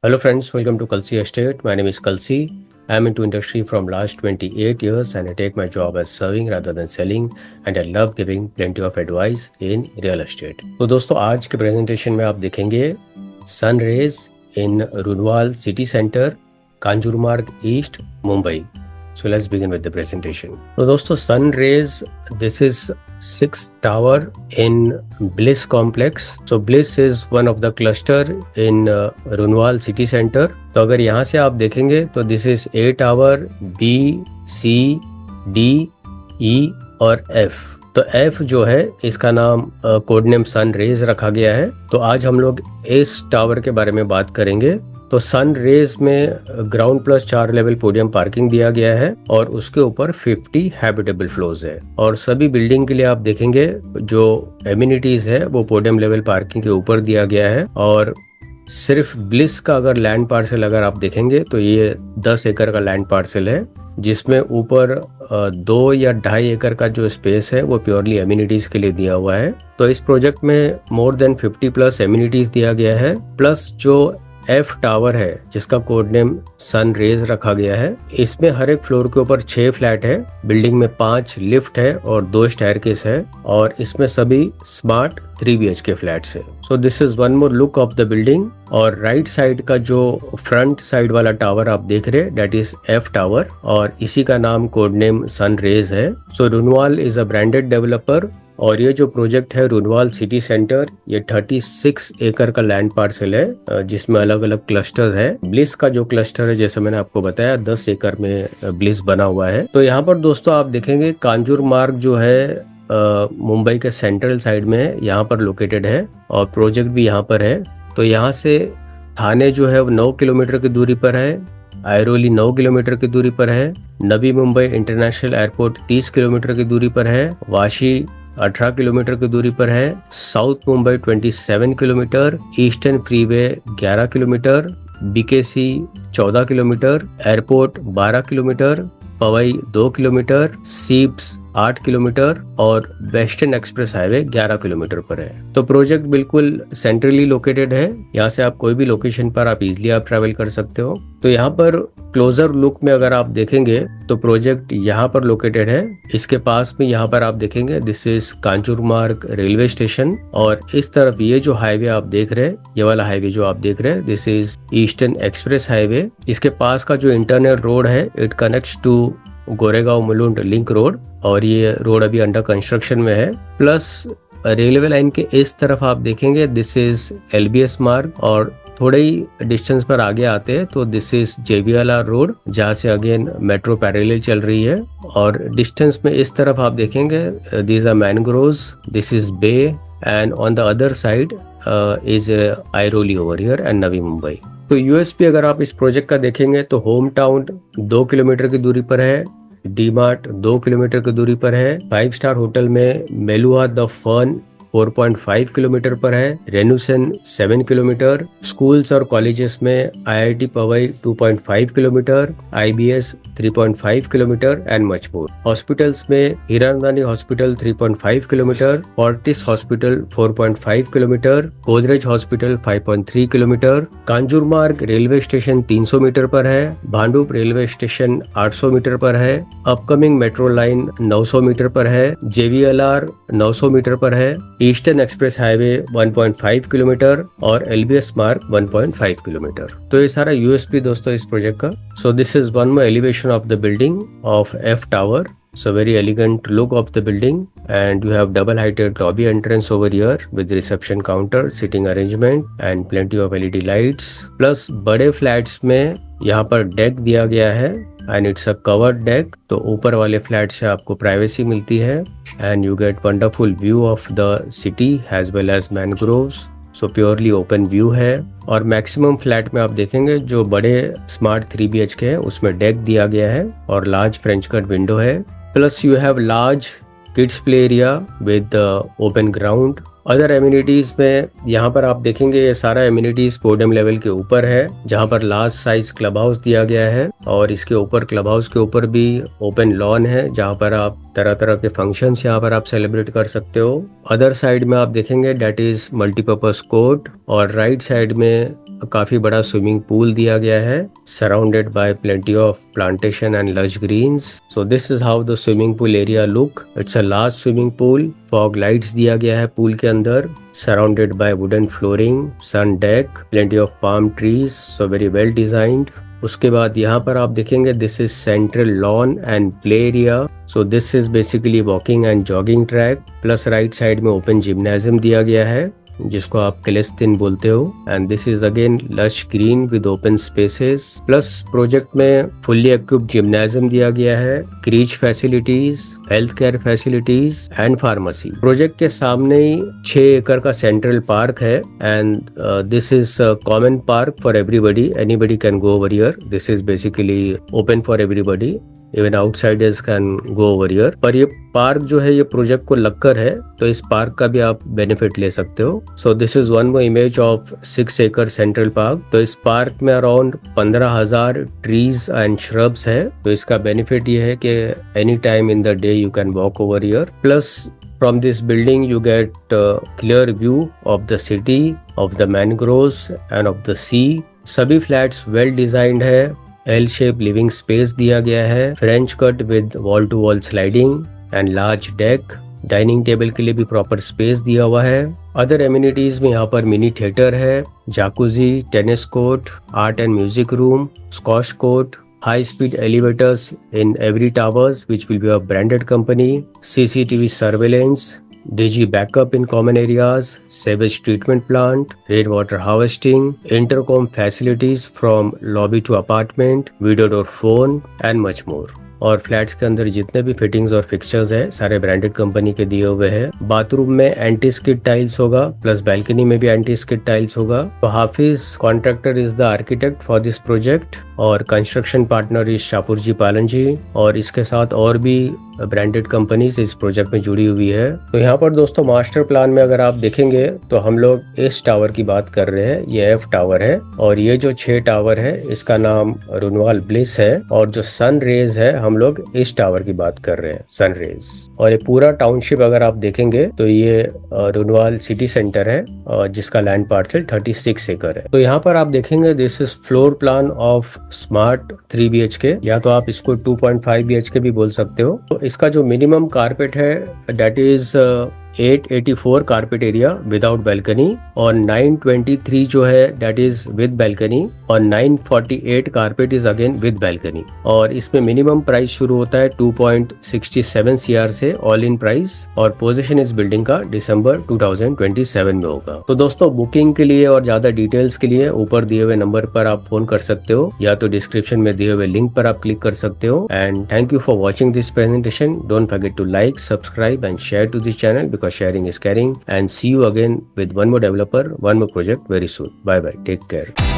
Hello friends, welcome to Kalsi Estate. My name is Kalsi. I am into industry from last 28 years and I take my job as serving rather than selling and I love giving plenty of advice in real estate. तो दोस्तों आज के presentation में आप देखेंगे sun rays in Runwal city centre Kanjurmarg east Mumbai. So let's begin with the presentation. तो दोस्तों sun rays this is 6th tower in Bliss complex. So Bliss is one of the cluster in Runwal city center. तो अगर यहाँ से आप देखेंगे तो this is A tower, B, C, D, E और F. तो F जो है इसका नाम कोड नेम सन रेज रखा गया है. तो आज हम लोग इस टावर के बारे में बात करेंगे. तो सन रेज में ground plus 4 level podium parking दिया गया है और उसके ऊपर 50 हैबिटेबल फ्लोर्स है और सभी बिल्डिंग के लिए आप देखेंगे जो एमिनिटीज है वो पोडियम लेवल पार्किंग के ऊपर दिया गया है. और सिर्फ ब्लिस का अगर लैंड पार्सल अगर आप देखेंगे तो ये 10 एकड़ का लैंड पार्सल है जिसमें ऊपर 2 या 2.5 एकड़ का जो स्पेस है वो प्योरली एमिनिटीज के लिए दिया हुआ है. तो इस प्रोजेक्ट में मोर देन 50 प्लस एमिनिटीज दिया गया है. प्लस जो F टावर है जिसका कोड नेम सन रेज रखा गया है, इसमें हर एक फ्लोर के ऊपर 6 फ्लैट है. बिल्डिंग में 5 लिफ्ट है और 2 स्टेयरकेस है और इसमें सभी स्मार्ट 3 BHK फ्लैट्स है. सो this is one more look of the building. और राइट साइड का जो फ्रंट साइड वाला टावर आप देख रहे हैं दैट इज F टावर और इसी का नाम कोड नेम सन रेज है. So Runwal is a branded developer और ये जो प्रोजेक्ट है रुनवाल सिटी सेंटर ये 36 एकड़ का लैंड पार्सल है जिसमें अलग अलग क्लस्टर है. ब्लिस का जो क्लस्टर है जैसे मैंने आपको बताया 10 एकड़ में ब्लिस बना हुआ है. तो यहाँ पर दोस्तों आप देखेंगे कांजूर मार्ग जो है मुंबई के सेंट्रल साइड में है, यहाँ पर लोकेटेड है और प्रोजेक्ट भी यहाँ पर है. तो यहाँ से थाने जो है वो 9 किलोमीटर की दूरी पर है, आयरोली 9 किलोमीटर की दूरी पर है, Navi Mumbai international airport 30 kilometre की दूरी पर है, वाशी 18 किलोमीटर की दूरी पर है, south Mumbai 27 kilometre, eastern freeway 11 kilometre, BKC 14 kilometre, airport 12 kilometre, Powai 2 kilometre, SEEPZ 8 kilometre और वेस्टर्न एक्सप्रेस हाईवे 11 किलोमीटर पर है. तो प्रोजेक्ट बिल्कुल सेंट्रली लोकेटेड है. यहाँ से आप कोई भी लोकेशन पर आप इजिली आप ट्रैवल कर सकते हो. तो यहाँ पर क्लोजर लुक में अगर आप देखेंगे तो प्रोजेक्ट यहाँ पर लोकेटेड है. इसके पास में यहाँ पर आप देखेंगे this is Kanjurmarg railway station और इस तरफ ये जो हाईवे आप देख रहे हैं ये वाला हाईवे जो आप देख रहे हैं this is eastern express highway. इसके पास का जो इंटरनल रोड है it connects to Goregaon Mulund link road और ये रोड अभी अंडर कंस्ट्रक्शन में है. प्लस रेलवे लाइन के इस तरफ आप देखेंगे दिस इज LBS मार्ग और थोड़े ही डिस्टेंस पर आगे आते हैं तो दिस इज JBLR रोड जहाँ से अगेन मेट्रो पैरेलल चल रही है. और डिस्टेंस में इस तरफ आप देखेंगे these are mangroves, this is bay and on the other side is Airoli over here and Navi Mumbai. तो USP अगर आप इस प्रोजेक्ट का देखेंगे तो होम टाउन 2 किलोमीटर की दूरी पर है, डीमार्ट 2 किलोमीटर की दूरी पर है, 5 स्टार होटल में मेलुआ द फर्न 4.5 किलोमीटर पर है, रेनुसन 7 किलोमीटर, स्कूल्स और कॉलेजेस में IIT Powai 2.5 kilometre, IBS 3.5 kilometre and much more. Hospitals में Hiranandani hospital 3.5 kilometre, Fortis hospital 4.5 kilometre, Godrej hospital 5.3 kilometre, Kanjurmarg railway station 300 metre पर है, भांडुप रेलवे स्टेशन 800 मीटर पर है, अपकमिंग मेट्रो लाइन 900 मीटर पर है, JBLR 900 मीटर पर है, ईस्टर्न एक्सप्रेस हाईवे 1.5 किलोमीटर और LBS मार्ग 1.5 किलोमीटर. तो ये सारा USP दोस्तों इस प्रोजेक्ट का. सो this is one more elevation of the building of F tower. So very elegant look of the building and you have double heighted lobby entrance over here with reception counter, sitting arrangement and plenty of LED lights. Plus बड़े flats में यहाँ पर deck दिया गया है and it's a covered deck. तो ऊपर वाले फ्लैट से आपको प्राइवेसी मिलती है and you get wonderful view of the city as well as mangroves. So purely open view है और मैक्सिमम फ्लैट में आप देखेंगे जो बड़े स्मार्ट 3 BHK है उसमें डेक दिया गया है और लार्ज फ्रेंच कट विंडो है. Plus you have large kids play area with open ground. Other amenities में यहाँ पर आप देखेंगे ये सारा एमिनिटीज पोडियम लेवल के ऊपर है जहाँ पर लार्ज साइज क्लब हाउस दिया गया है और इसके ऊपर क्लब हाउस के ऊपर भी ओपन लॉन है जहाँ पर आप तरह तरह के फंक्शंस यहाँ पर आप सेलिब्रेट कर सकते हो. अदर साइड में आप देखेंगे डेट इज मल्टीपर्पज कोर्ट और राइट साइड में काफी बड़ा स्विमिंग पूल दिया गया है, surrounded by plenty of plantation and lush greens. So this is how the swimming pool area look. It's a large swimming pool. Fog lights दिया गया है पूल के अंदर, surrounded by wooden flooring, sun deck, plenty of palm trees, so very well designed. उसके बाद यहाँ पर आप देखेंगे this is central lawn and play area. So this is basically walking and jogging track, plus right side में open gymnasium दिया गया है जिसको आप क्लेस्टिन बोलते हो। And this is again lush green with open spaces. Plus project में fully equipped gymnasium दिया गया है, crèche facilities, health care facilities and pharmacy. Project के सामने ही 6 एकड़ का सेंट्रल पार्क है and this is common park for everybody, anybody can go over here. This is basically open for everybody, even outsiders can go over here. पर ये park जो है ये प्रोजेक्ट को लगकर है, तो इस पार्क का भी आप बेनिफिट ले सकते हो। सो this is one more image of 6 एकड़ सेंट्रल पार्क। तो इस पार्क में अराउंड 15,000 ट्रीज एंड श्रब्स है। तो इसका बेनिफिट ये है कि any time in the day you can walk over here. Plus from this building you get a clear view of the city, of the mangroves and of the sea. सभी flats well designed है, L shape living space दिया गया है, French cut with wall to wall sliding and large deck. Dining table के लिए भी proper space दिया हुआ है। अदर एमिनिटीज में यहाँ पर मिनी थिएटर है, jacuzzi, tennis court, art and music room, squash court, high-speed elevators in every towers which will be a branded company, CCTV surveillance, DG backup in common areas, sewage treatment plant, rainwater harvesting, intercom facilities from lobby to apartment, video door phone and much more. और flats के अंदर जितने भी fittings और fixtures है सारे branded company के दिए हुए हैं। बाथरूम में एंटी स्किड टाइल्स होगा, प्लस बैल्कनी में भी एंटी स्किड टाइल्स होगा। तो Hafeez Contractor is the architect for this project और construction partner is Shapoorji Pallonji. और इसके साथ और भी ब्रांडेड कंपनीज इस प्रोजेक्ट में जुड़ी हुई है। तो यहाँ पर दोस्तों मास्टर प्लान में अगर आप देखेंगे तो हम लोग इस टावर की बात कर रहे हैं, ये एफ टावर है। और ये जो 6 टावर है इसका नाम रुनवाल ब्लिस है। और जो सन रेज है हम लोग इस टावर की बात कर रहे हैं, सन रेज। और ये पूरा टाउनशिप अगर आप देखेंगे तो ये रुनवाल सिटी सेंटर है जिसका लैंड पार्सल 36 एकड़ है। तो यहाँ पर आप देखेंगे this is floor plan of smart 3 BHK, या तो आप इसको 2.5 BHK भी बोल सकते हो। तो इसका जो मिनिमम कारपेट है that is 884 carpet area without balcony, और 923 जो है दैट इज विद बैल्कनी, और 948 carpet is again with balcony. और इसमें मिनिमम प्राइस शुरू होता है 2.67 CR से ऑल इन प्राइस, और पोजीशन इस बिल्डिंग का दिसंबर 2027 में होगा। तो दोस्तों बुकिंग के लिए और ज्यादा डिटेल्स के लिए ऊपर दिए हुए नंबर पर आप फोन कर सकते हो, या तो डिस्क्रिप्शन में दिए हुए लिंक पर आप क्लिक कर सकते हो। And thank you for watching this presentation. Don't forget to like, subscribe and share to this channel because sharing is caring, and see you again with one more developer, one more project very soon. Bye bye, take care.